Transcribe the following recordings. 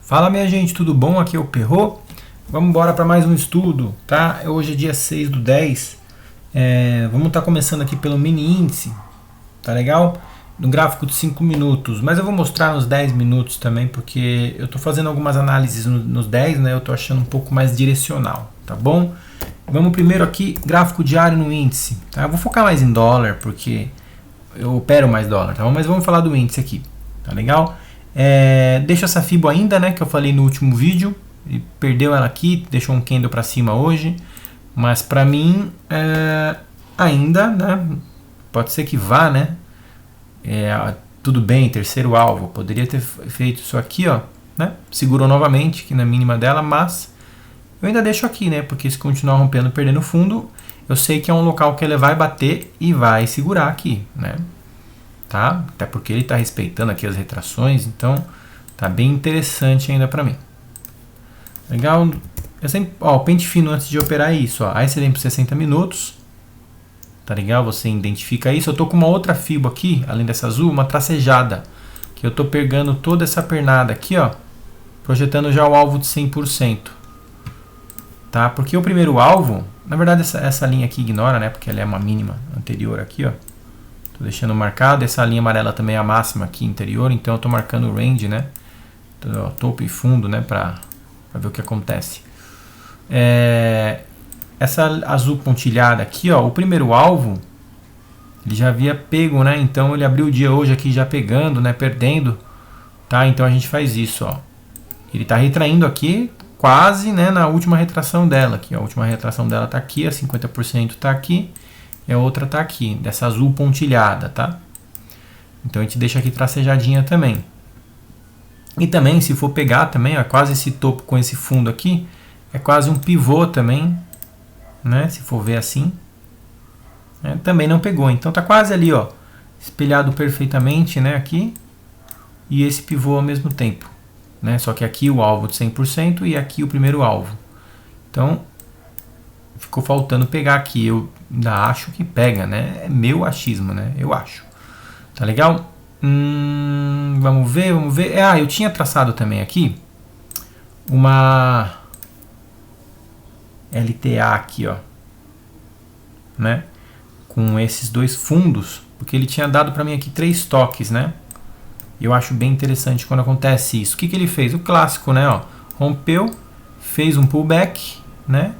Fala minha gente, tudo bom? Aqui é o Perro. Vamos embora para mais um estudo, tá? Hoje é dia 6/10. Vamos estar começando aqui pelo mini índice, tá legal? No gráfico de 5 minutos, mas eu vou mostrar nos 10 minutos também, porque eu estou fazendo algumas análises nos 10, né? Eu estou achando um pouco mais direcional, tá bom? Vamos primeiro aqui, gráfico diário no índice, tá? Eu vou focar mais em dólar, porque eu opero mais dólar, tá bom? Mas vamos falar do índice aqui, tá legal? Deixa essa FIBO ainda, né, que eu falei no último vídeo. Ele perdeu ela aqui, deixou um candle para cima hoje, mas para mim ainda, né, pode ser que vá, né, tudo bem, terceiro alvo, poderia ter feito isso aqui, ó, né, segurou novamente aqui na mínima dela, mas eu ainda deixo aqui, né, porque se continuar rompendo, perdendo fundo, eu sei que é um local que ele vai bater e vai segurar aqui, né. Tá? Até porque ele está respeitando aqui as retrações, então tá bem interessante ainda para mim. Legal? Eu sempre, o pente fino antes de operar é isso, ó. Aí você vem para 60 minutos, tá legal? Você identifica isso. Eu tô com uma outra FIBO aqui, além dessa azul, uma tracejada, que eu tô pegando toda essa pernada aqui, ó, projetando já o alvo de 100%. Tá? Porque o primeiro alvo, na verdade essa linha aqui ignora, né? Porque ela é uma mínima anterior aqui, ó. Tô deixando marcado, essa linha amarela também é a máxima aqui interior, então eu tô marcando o range, né? Então, ó, topo e fundo, né? Pra ver o que acontece. Essa azul pontilhada aqui, ó, o primeiro alvo, ele já havia pego, né? Então ele abriu o dia hoje aqui já pegando, né? Perdendo, tá? Então a gente faz isso, ó. Ele tá retraindo aqui, quase, né? Na última retração dela aqui, ó. A última retração dela tá aqui, a 50% tá aqui. E a outra tá aqui, dessa azul pontilhada, tá? Então a gente deixa aqui tracejadinha também. E também, se for pegar também, ó, quase esse topo com esse fundo aqui, é quase um pivô também, né? Se for ver assim. Também não pegou, então tá quase ali, ó, espelhado perfeitamente, né? Aqui. E esse pivô ao mesmo tempo, né? Só que aqui o alvo de 100% e aqui o primeiro alvo. Então, ficou faltando pegar aqui. Eu ainda acho que pega, né? É meu achismo, né? Eu acho. Tá legal? Vamos ver. Eu tinha traçado também aqui uma LTA aqui, ó, né? Com esses dois fundos, porque ele tinha dado para mim aqui 3 toques, né? E eu acho bem interessante quando acontece isso. O que ele fez? O clássico, né? Ó, rompeu, fez um pullback, né?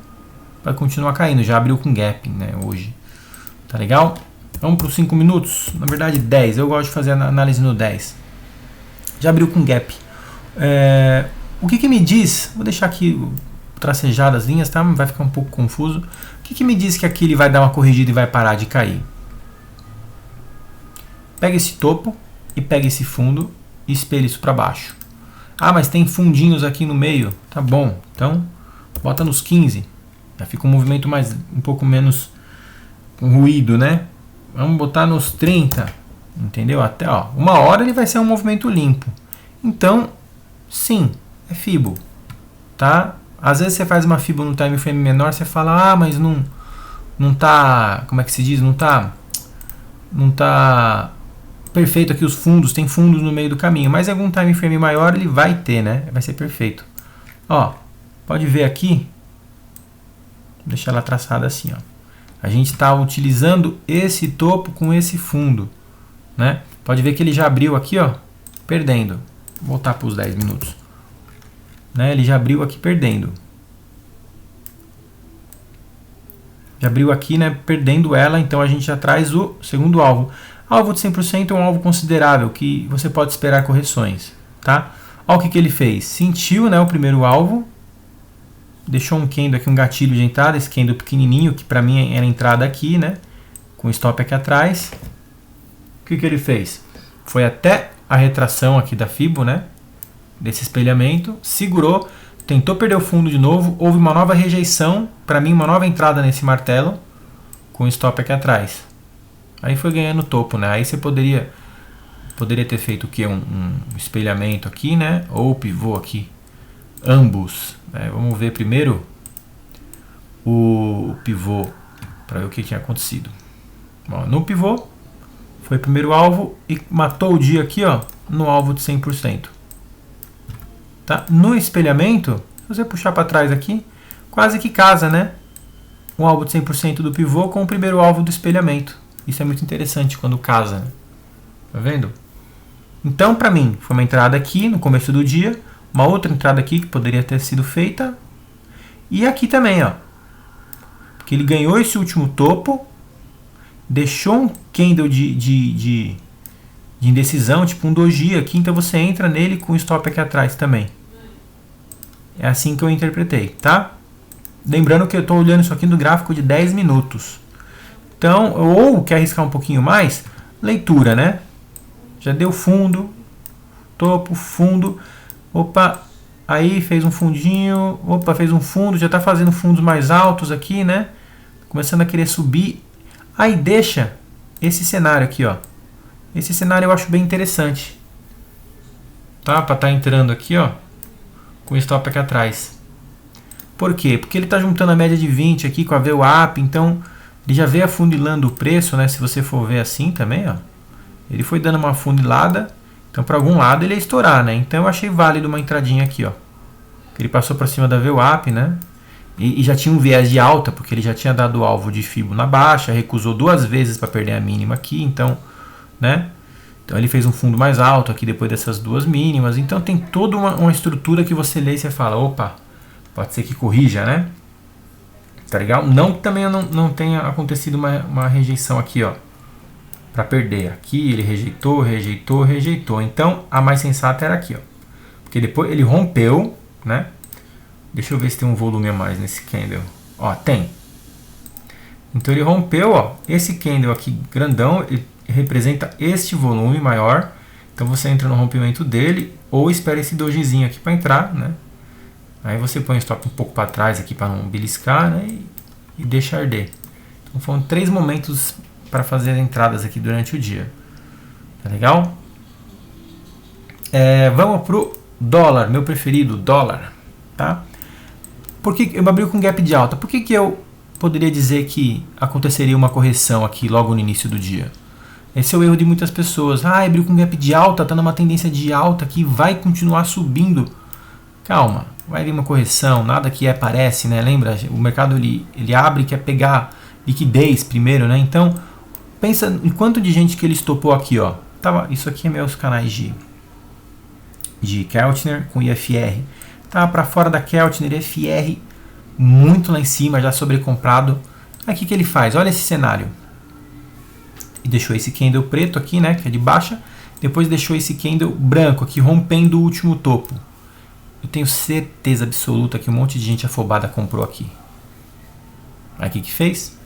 Vai continuar caindo, já abriu com gap, né, hoje. Tá legal? Vamos para os 5 minutos, na verdade 10, eu gosto de fazer a análise no 10. Já abriu com gap. O que me diz, vou deixar aqui tracejado as linhas, tá? Vai ficar um pouco confuso. O que me diz que aqui ele vai dar uma corrigida e vai parar de cair? Pega esse topo e pega esse fundo e espelha isso para baixo. Ah, mas tem fundinhos aqui no meio. Tá bom, então bota nos 15. Já fica um movimento um pouco menos com ruído, né? Vamos botar nos 30, entendeu? Até, ó, uma hora ele vai ser um movimento limpo. Então, sim, é FIBO, tá? Às vezes você faz uma FIBO no time frame menor, você fala, mas não tá, como é que se diz? Não tá perfeito aqui os fundos, tem fundos no meio do caminho, mas em algum time frame maior ele vai ter, né? Vai ser perfeito. Ó, pode ver aqui. Vou deixar ela traçada assim, ó. A gente está utilizando esse topo com esse fundo, né? Pode ver que ele já abriu aqui, ó, perdendo. Vou voltar para os 10 minutos. Né? Ele já abriu aqui perdendo. Já abriu aqui, né, perdendo ela, então a gente já traz o segundo alvo. Alvo de 100% é um alvo considerável, que você pode esperar correções, tá? Olha o que ele fez. Sentiu, né, o primeiro alvo. Deixou um candle aqui, um gatilho de entrada, esse candle pequenininho, que para mim era a entrada aqui, né? Com stop aqui atrás. O que ele fez? Foi até a retração aqui da FIBO, né? Desse espelhamento, segurou, tentou perder o fundo de novo, houve uma nova rejeição, para mim uma nova entrada nesse martelo, com stop aqui atrás. Aí foi ganhando topo, né? Aí você poderia ter feito o quê? Um espelhamento aqui, né? Ou pivô aqui. Ambos. Vamos ver primeiro o pivô para ver o que tinha acontecido. Ó, no pivô foi o primeiro alvo e matou o dia aqui, ó, no alvo de 100%. Tá? No espelhamento, se você puxar para trás aqui, quase que casa, né? Um alvo de 100% do pivô com o primeiro alvo do espelhamento. Isso é muito interessante quando casa, né? Tá vendo? Então, para mim, foi uma entrada aqui no começo do dia, uma outra entrada aqui que poderia ter sido feita, e aqui também, ó. Porque ele ganhou esse último topo, deixou um candle de indecisão, tipo um doji aqui, então você entra nele com o stop aqui atrás também. É assim que eu interpretei, tá? Lembrando que eu estou olhando isso aqui no gráfico de 10 minutos. Então, ou quer arriscar um pouquinho mais, leitura, né? Já deu fundo, topo, fundo, opa, aí fez um fundinho, opa, fez um fundo, já está fazendo fundos mais altos aqui, né? Começando a querer subir, aí deixa esse cenário aqui, ó. Esse cenário eu acho bem interessante, tá? Para estar entrando aqui, ó, com o stop aqui atrás. Por quê? Porque ele está juntando a média de 20 aqui com a VWAP, então ele já veio afunilando o preço, né? Se você for ver assim também, ó. Ele foi dando uma afunilada, então para algum lado ele ia estourar, né? Então eu achei válido uma entradinha aqui, ó. Ele passou para cima da VWAP, né? E já tinha um viés de alta, porque ele já tinha dado o alvo de Fibo na baixa, recusou 2 vezes para perder a mínima aqui, então, né? Então ele fez um fundo mais alto aqui depois dessas 2 mínimas. Então tem toda uma estrutura que você lê e você fala, opa, pode ser que corrija, né? Tá legal? Não que também não tenha acontecido uma rejeição aqui, ó, para perder. Aqui ele rejeitou, rejeitou, rejeitou. Então a mais sensata era aqui, ó. Porque depois ele rompeu, né? Deixa eu ver se tem um volume a mais nesse candle. Ó, tem. Então ele rompeu, ó. Esse candle aqui grandão, ele representa este volume maior. Então você entra no rompimento dele ou espera esse dojizinho aqui para entrar, né? Aí você põe o stop um pouco para trás aqui para não beliscar, né? E deixa arder. Então foram 3 momentos para fazer as entradas aqui durante o dia. Tá legal? Vamos pro dólar, meu preferido, dólar. Tá? Por que eu abri com gap de alta? Por que eu poderia dizer que aconteceria uma correção aqui logo no início do dia? Esse é o erro de muitas pessoas. Abriu com gap de alta, está numa tendência de alta que vai continuar subindo. Calma, vai vir uma correção, nada que aparece, né? Lembra, o mercado ele abre e quer pegar liquidez primeiro, né? Então, pensa em quanto de gente que ele estopou aqui, ó. Isso aqui é meus canais de Keltner com IFR. Tava para fora da Keltner, IFR muito lá em cima, já sobrecomprado. Aí o que ele faz? Olha esse cenário. E deixou esse candle preto aqui, né, que é de baixa. Depois deixou esse candle branco aqui, rompendo o último topo. Eu tenho certeza absoluta que um monte de gente afobada comprou aqui. Aí o que fez?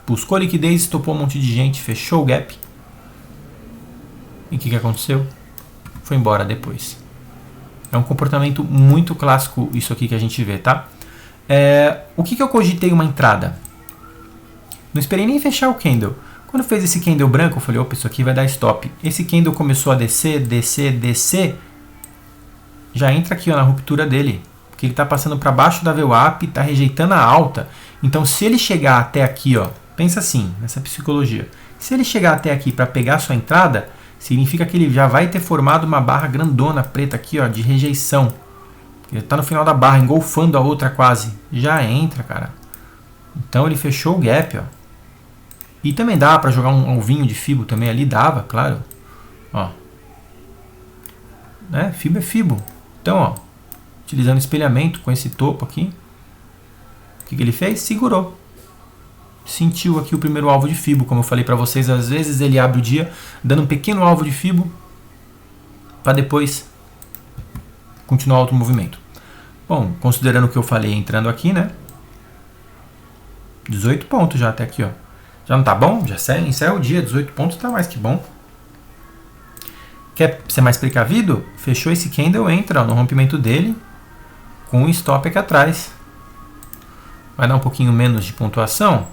Buscou liquidez, estopou um monte de gente, fechou o gap. E o que aconteceu? Foi embora depois. É um comportamento muito clássico isso aqui que a gente vê, tá? O que eu cogitei uma entrada? Não esperei nem fechar o candle. Quando fez esse candle branco, eu falei, opa, isso aqui vai dar stop. Esse candle começou a descer, descer, descer. Já entra aqui, ó, na ruptura dele. Porque ele está passando para baixo da VWAP, está rejeitando a alta. Então, se ele chegar até aqui, ó, pensa assim, nessa psicologia. Se ele chegar até aqui para pegar a sua entrada, significa que ele já vai ter formado uma barra grandona preta aqui, ó, de rejeição. Ele está no final da barra, engolfando a outra quase. Já entra, cara. Então ele fechou o gap, ó. E também dá para jogar um alvinho de Fibo também ali, dava, claro. Ó. Né? Fibo é Fibo. Então, ó, utilizando espelhamento com esse topo aqui. O que ele fez? Segurou. Sentiu aqui o primeiro alvo de Fibo, como eu falei para vocês, às vezes ele abre o dia dando um pequeno alvo de Fibo para depois continuar outro movimento. Bom, considerando o que eu falei entrando aqui, né? 18 pontos já até aqui, ó. Já não tá bom? Já encerra o dia, 18 pontos tá mais que bom. Quer ser mais precavido? Fechou esse candle, entra, ó, no rompimento dele com o stop aqui atrás. Vai dar um pouquinho menos de pontuação?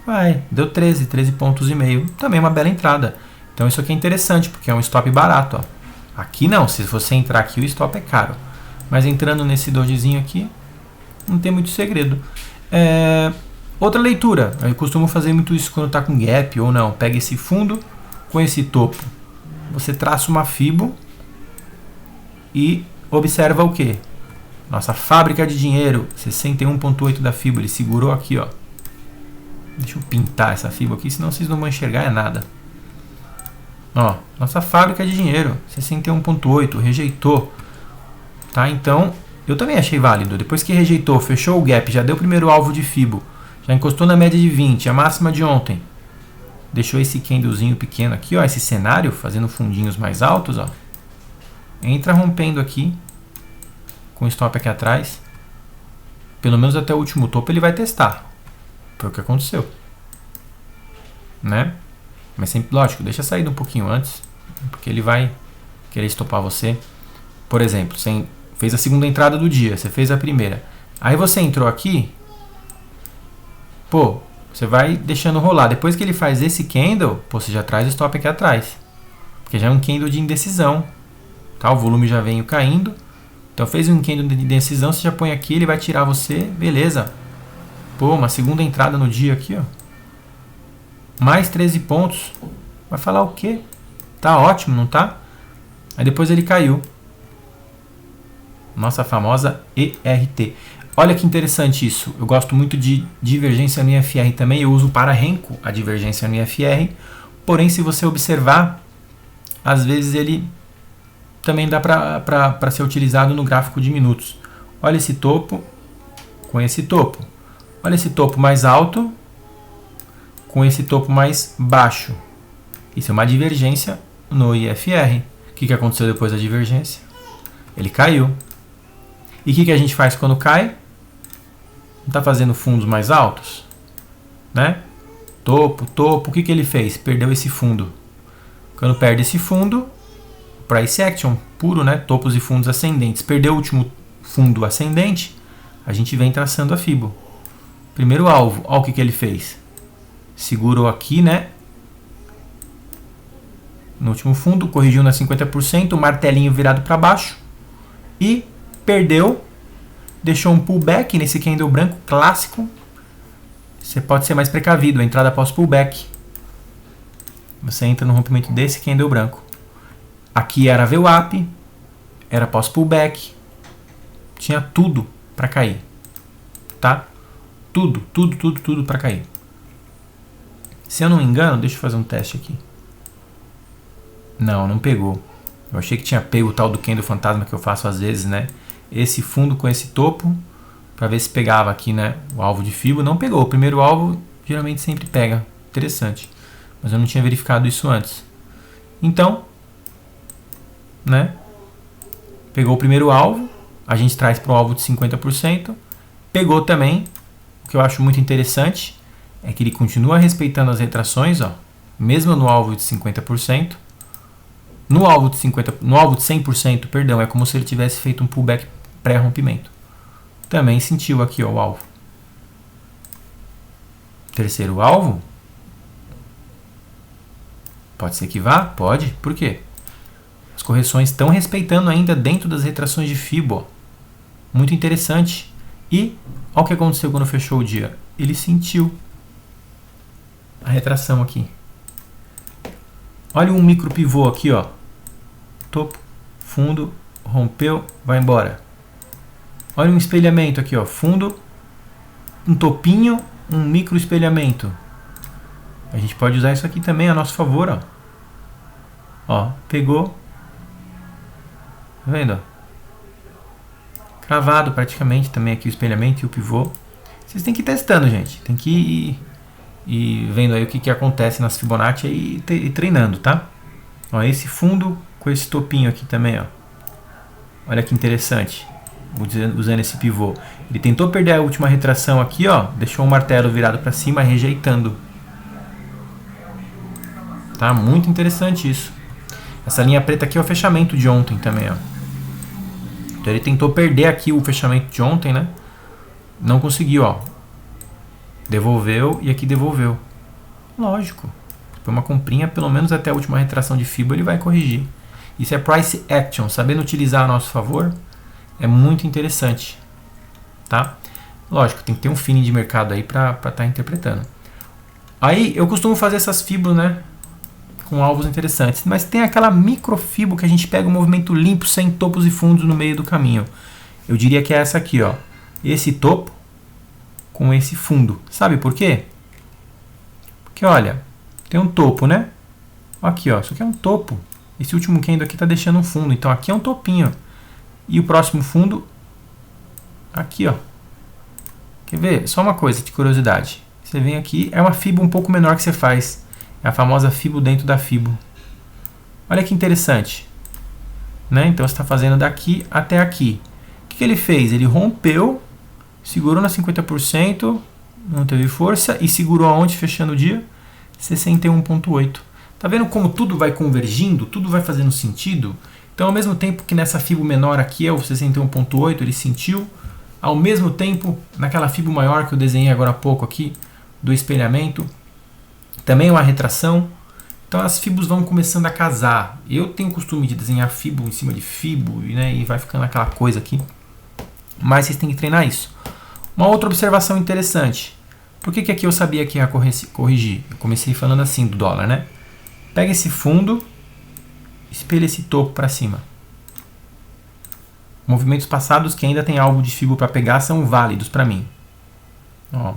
Vai, deu 13 pontos e meio. Também uma bela entrada. Então isso aqui é interessante, porque é um stop barato, ó. Aqui não, se você entrar aqui o stop é caro. Mas entrando nesse dojizinho aqui, não tem muito segredo. Outra leitura, eu costumo fazer muito isso quando está com gap ou não. Pega esse fundo com esse topo. Você traça uma Fibo e observa o que? Nossa fábrica de dinheiro, 61,8 da FIBO, ele segurou aqui, ó. Deixa eu pintar essa FIBO aqui, senão vocês não vão enxergar é nada. Ó, nossa fábrica de dinheiro, 61,8, rejeitou. Tá, então, eu também achei válido. Depois que rejeitou, fechou o gap, já deu o primeiro alvo de FIBO, já encostou na média de 20, a máxima de ontem. Deixou esse candlezinho pequeno aqui, ó, esse cenário, fazendo fundinhos mais altos, ó. Entra rompendo aqui, com stop aqui atrás. Pelo menos até o último topo ele vai testar. Foi o que aconteceu. Né? Mas sempre, lógico, deixa sair um pouquinho antes, porque ele vai querer estopar você. Por exemplo, você fez a segunda entrada do dia, você fez a primeira. Aí você entrou aqui, pô, você vai deixando rolar. Depois que ele faz esse candle, pô, você já traz o stop aqui atrás. Porque já é um candle de indecisão. Tá? O volume já vem caindo. Então fez um candle de indecisão, você já põe aqui, ele vai tirar você, beleza. Pô, uma segunda entrada no dia aqui, ó. Mais 13 pontos. Vai falar o quê? Tá ótimo, não tá? Aí depois ele caiu. Nossa famosa ERT. Olha que interessante isso. Eu gosto muito de divergência no IFR também. Eu uso para Renko a divergência no IFR. Porém, se você observar, às vezes ele também dá para ser utilizado no gráfico de minutos. Olha esse topo com esse topo. Olha esse topo mais alto com esse topo mais baixo. Isso é uma divergência no IFR. O que aconteceu depois da divergência? Ele caiu. E o que a gente faz quando cai? Não está fazendo fundos mais altos? Né? Topo, topo. O que ele fez? Perdeu esse fundo. Quando perde esse fundo, price action puro, né? Topos e fundos ascendentes. Perdeu o último fundo ascendente, a gente vem traçando a FIBO. Primeiro alvo, olha o que ele fez. Segurou aqui, né? No último fundo, corrigiu na 50%, o martelinho virado para baixo e perdeu. Deixou um pullback nesse candle branco clássico. Você pode ser mais precavido, a entrada após pullback. Você entra no rompimento desse candle branco. Aqui era VWAP, era pós pullback, tinha tudo para cair, tá? Tudo para cair. Se eu não me engano, deixa eu fazer um teste aqui. Não pegou. Eu achei que tinha pego o tal do candle fantasma que eu faço às vezes, né? Esse fundo com esse topo, para ver se pegava aqui, né? O alvo de FIBO não pegou. O primeiro alvo geralmente sempre pega. Interessante. Mas eu não tinha verificado isso antes. Então, né? Pegou o primeiro alvo, a gente traz para o alvo de 50%. Pegou também, o que eu acho muito interessante é que ele continua respeitando as retrações, ó, mesmo no alvo de 50%. No alvo de 100%, perdão, é como se ele tivesse feito um pullback pré-rompimento. Também sentiu aqui, ó, o alvo. Terceiro alvo. Pode ser que vá? Pode. Por quê? As correções estão respeitando ainda dentro das retrações de FIBO. Muito interessante. E olha o que aconteceu quando fechou o dia. Ele sentiu a retração aqui. Olha um micro pivô aqui, ó. Topo, fundo, rompeu, vai embora. Olha um espelhamento aqui, ó. Fundo, um topinho, um micro espelhamento. A gente pode usar isso aqui também a nosso favor, ó. Ó, pegou. Tá vendo? Cravado praticamente também aqui o espelhamento e o pivô. Vocês têm que ir testando, gente. Tem que ir vendo aí o que acontece nas Fibonacci e treinando, tá? Ó, esse fundo com esse topinho aqui também, ó. Olha que interessante. Usando esse pivô. Ele tentou perder a última retração aqui, ó. Deixou o martelo virado para cima, rejeitando. Tá? Muito interessante isso. Essa linha preta aqui é o fechamento de ontem também, ó. Então ele tentou perder aqui o fechamento de ontem, né? Não conseguiu, ó. Devolveu e aqui devolveu. Lógico. Foi uma comprinha, pelo menos até a última retração de FIBO ele vai corrigir. Isso é price action. Sabendo utilizar a nosso favor é muito interessante. Tá? Lógico, tem que ter um feeling de mercado aí para estar interpretando. Aí eu costumo fazer essas FIBOs, né? com alvos interessantes. Mas tem aquela microfibo que a gente pega um movimento limpo, sem topos e fundos no meio do caminho. Eu diria que é essa aqui, ó. Esse topo com esse fundo. Sabe por quê? Porque, olha, tem um topo, né? Aqui, ó, isso aqui é um topo. Esse último candle aqui está deixando um fundo. Então, aqui é um topinho. E o próximo fundo, aqui, ó. Quer ver? Só uma coisa de curiosidade. Você vem aqui, é uma fibo um pouco menor que você faz. É a famosa fibo dentro da fibo. Olha que interessante. Né? Então, você está fazendo daqui até aqui. O que ele fez? Ele rompeu, segurou na 50%, não teve força, e segurou aonde fechando o dia? 61,8. Tá vendo como tudo vai convergindo? Tudo vai fazendo sentido? Então, ao mesmo tempo que nessa fibo menor aqui é o 61,8, ele sentiu. Ao mesmo tempo, naquela fibo maior que eu desenhei agora há pouco aqui, do espelhamento, também uma retração. Então, as fibos vão começando a casar. Eu tenho o costume de desenhar fibo em cima de fibo, né, e vai ficando aquela coisa aqui. Mas vocês têm que treinar isso. Uma outra observação interessante. Por que aqui eu sabia que ia corrigir? Eu comecei falando assim do dólar, né? Pega esse fundo, espelha esse topo para cima. Movimentos passados que ainda tem alvo de fibo para pegar são válidos para mim. Ó.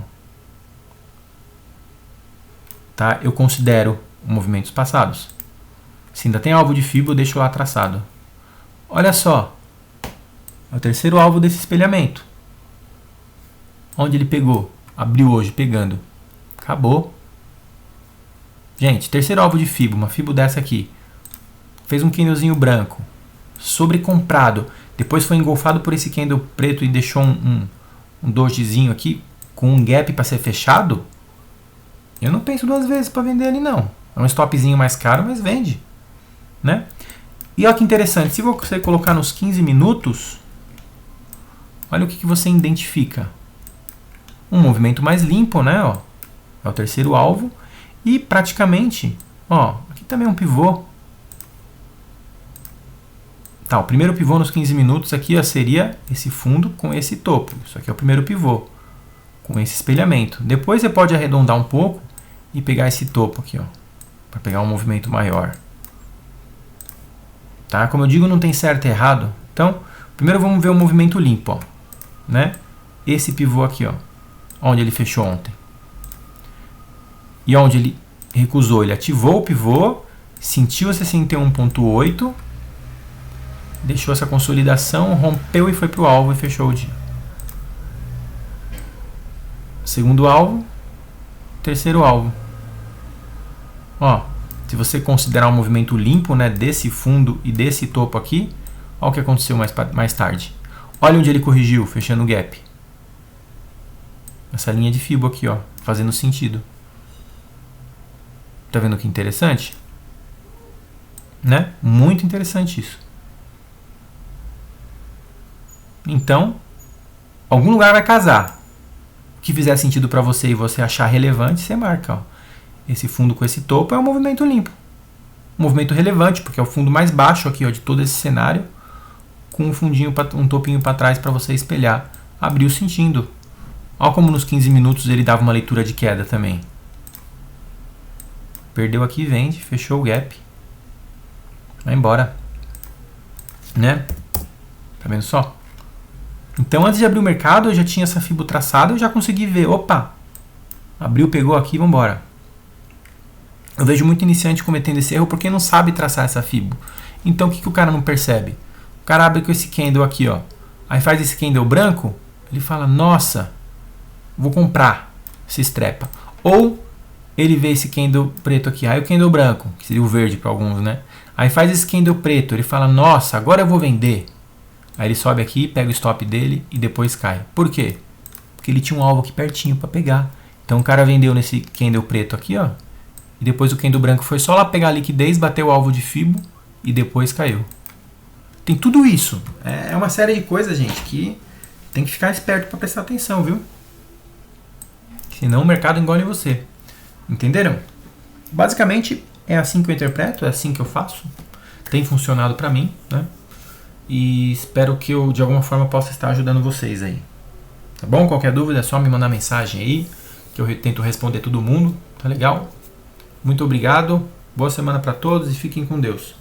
Tá? Eu considero movimentos passados. Se ainda tem alvo de fibo, eu deixo lá traçado. Olha só. É o terceiro alvo desse espelhamento. Onde ele pegou? Abriu hoje, pegando. Acabou. Gente, terceiro alvo de fibo, uma fibo dessa aqui. Fez um candlezinho branco. Sobrecomprado. Depois foi engolfado por esse candle preto e deixou um dojizinho aqui com um gap para ser fechado. Eu não penso duas vezes para vender ali não. É um stopzinho mais caro, mas vende. Né? E olha que interessante. Se você colocar nos 15 minutos, olha o que você identifica. Um movimento mais limpo, né? Ó, é o terceiro alvo. E praticamente, ó, aqui também é um pivô. Tá, o primeiro pivô nos 15 minutos aqui, ó, seria esse fundo com esse topo. Isso aqui é o primeiro pivô, com esse espelhamento. Depois você pode arredondar um pouco e pegar esse topo aqui, ó, para pegar um movimento maior. Tá? Como eu digo, não tem certo e errado. Então, primeiro vamos ver o movimento limpo, ó, né? Esse pivô aqui, ó, onde ele fechou ontem. E onde ele recusou, ele ativou o pivô, sentiu a 61,8, deixou essa consolidação, rompeu e foi para o alvo e fechou o dia. Segundo alvo, terceiro alvo. Ó, se você considerar um movimento limpo, né, desse fundo e desse topo aqui, olha o que aconteceu mais tarde. Olha onde ele corrigiu, fechando o gap. Essa linha de fibo aqui, ó, fazendo sentido. Tá vendo que interessante? Né? Muito interessante isso. Então, algum lugar vai casar. O que fizer sentido para você e você achar relevante, você marca. Ó. Esse fundo com esse topo é um movimento limpo. Um movimento relevante, porque é o fundo mais baixo aqui, ó, de todo esse cenário, com um fundinho, um topinho para trás para você espelhar. Abriu sentindo. Olha como nos 15 minutos ele dava uma leitura de queda também. Perdeu aqui, vende, fechou o gap. Vai embora. Né? Tá vendo só? Então, antes de abrir o mercado, eu já tinha essa fibo traçada, eu já consegui ver. Opa! Abriu, pegou aqui, vamos embora. Eu vejo muito iniciante cometendo esse erro porque não sabe traçar essa fibo. Então, o que o cara não percebe? O cara abre com esse candle aqui, ó. Aí faz esse candle branco, ele fala, nossa, vou comprar. Se estrepa. Ou ele vê esse candle preto aqui, aí o candle branco, que seria o verde para alguns, né? Aí faz esse candle preto, ele fala, nossa, agora eu vou vender. Aí ele sobe aqui, pega o stop dele e depois cai. Por quê? Porque ele tinha um alvo aqui pertinho para pegar. Então o cara vendeu nesse candle preto aqui, ó. E depois o candle branco foi só lá pegar a liquidez, bater o alvo de fibo e depois caiu. Tem tudo isso. É uma série de coisas, gente, que tem que ficar esperto para prestar atenção, viu? Senão o mercado engole você. Entenderam? Basicamente é assim que eu interpreto, é assim que eu faço. Tem funcionado para mim, né? E espero que eu de alguma forma possa estar ajudando vocês aí. Tá bom? Qualquer dúvida é só me mandar mensagem aí, que eu tento responder todo mundo. Tá legal? Muito obrigado Boa semana para todos e fiquem com Deus.